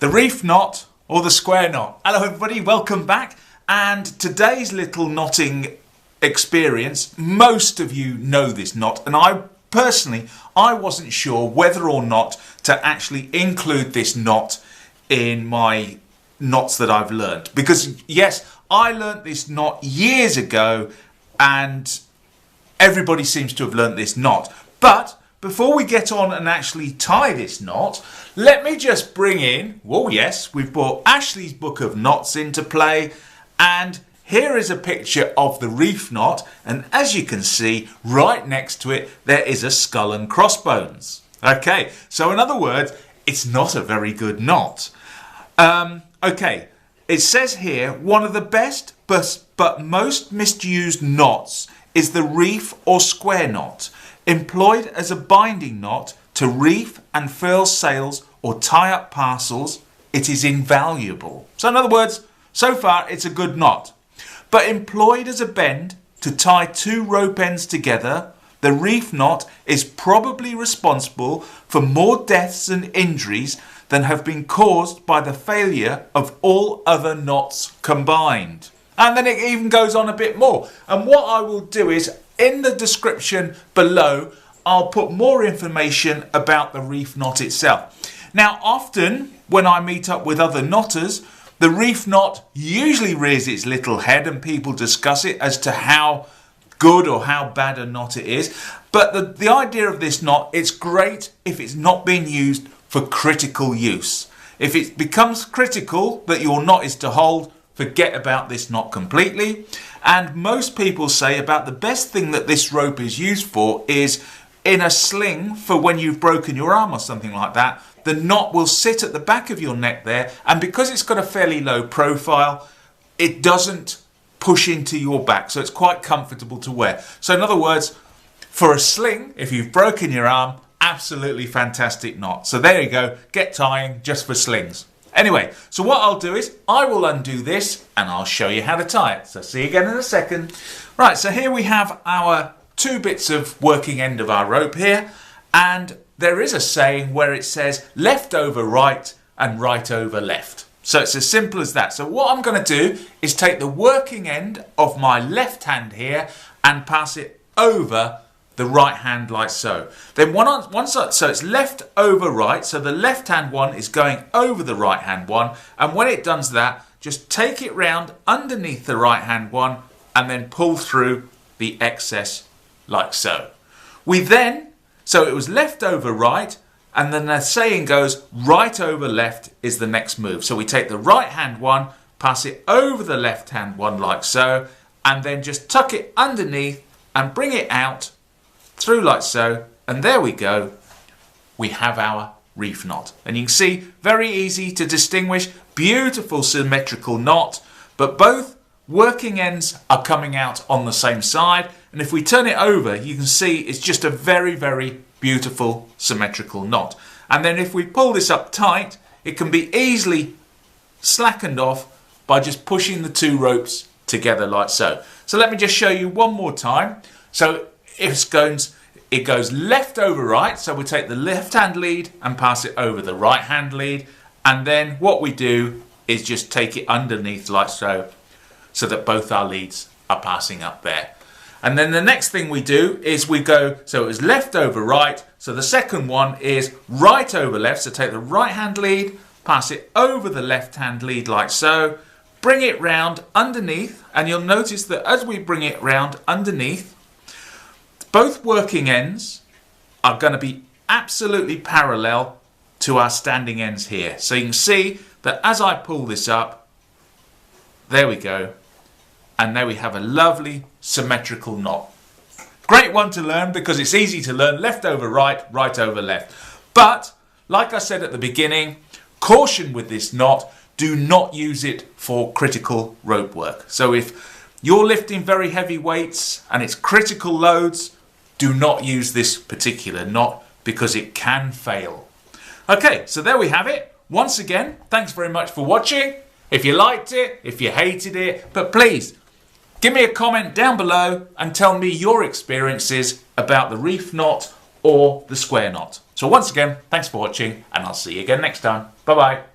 The reef knot or the square knot. Hello everybody, welcome back. And today's little knotting experience, most of you know this knot, and I wasn't sure whether or not to actually include this knot in my knots that I've learned. Because yes, I learnt this knot years ago and everybody seems to have learnt this knot. But before we get on and actually tie this knot, let me just bring in, oh yes, we've brought Ashley's book of knots into play, and here is a picture of the reef knot, and as you can see, right next to it, there is a skull and crossbones. Okay, so in other words, it's not a very good knot. Okay, it says here, one of the best but most misused knots is the reef or square knot, employed as a binding knot to reef and furl sails or tie up parcels. It is invaluable. So in other words, so far it's a good knot. But employed as a bend to tie two rope ends together, the reef knot is probably responsible for more deaths and injuries than have been caused by the failure of all other knots combined. And then it even goes on a bit more. And what I will do is, in the description below, I'll put more information about the reef knot itself. Now, often when I meet up with other knotters, the reef knot usually rears its little head and people discuss it as to how good or how bad a knot it is. But the idea of this knot, it's great if it's not being used for critical use. If it becomes critical that your knot is to hold, forget about this knot completely. And most people say about the best thing that this rope is used for is in a sling for when you've broken your arm or something like that. The knot will sit at the back of your neck there, and because it's got a fairly low profile, it doesn't push into your back, so it's quite comfortable to wear. So in other words, for a sling, if you've broken your arm, absolutely fantastic knot. So there you go, get tying just for slings. Anyway, so what I'll do is I will undo this and I'll show you how to tie it. So see you again in a second. Right, so here we have our two bits of working end of our rope here, and there is a saying where it says left over right and right over left. So it's as simple as that. So what I'm going to do is take the working end of my left hand here and pass it over the right hand like so. Then so it's left over right, so the left hand one is going over the right hand one, and when it does that, just take it round underneath the right hand one and then pull through the excess like so. So it was left over right, and then the saying goes right over left is the next move. So we take the right hand one, pass it over the left hand one like so, and then just tuck it underneath and bring it out through like so, and there we go. We have our reef knot. And you can see, very easy to distinguish, beautiful symmetrical knot, but both working ends are coming out on the same side, and if we turn it over, you can see it's just a very, very beautiful symmetrical knot. And then if we pull this up tight, it can be easily slackened off by just pushing the two ropes together like so. So let me just show you one more time. So it goes left over right, so we take the left hand lead and pass it over the right hand lead, and then what we do is just take it underneath like so, so that both our leads are passing up there. And then the next thing we do is we go, so it was left over right, so the second one is right over left, so take the right hand lead, pass it over the left hand lead like so, bring it round underneath, and you'll notice that as we bring it round underneath, both working ends are going to be absolutely parallel to our standing ends here. So you can see that as I pull this up, there we go. And now we have a lovely symmetrical knot. Great one to learn because it's easy to learn left over right, right over left. But like I said at the beginning, caution with this knot, do not use it for critical rope work. So if you're lifting very heavy weights and it's critical loads, do not use this particular knot because it can fail. Okay, so there we have it. Once again, thanks very much for watching. If you liked it, if you hated it, but please give me a comment down below and tell me your experiences about the reef knot or the square knot. So once again, thanks for watching, and I'll see you again next time. Bye bye.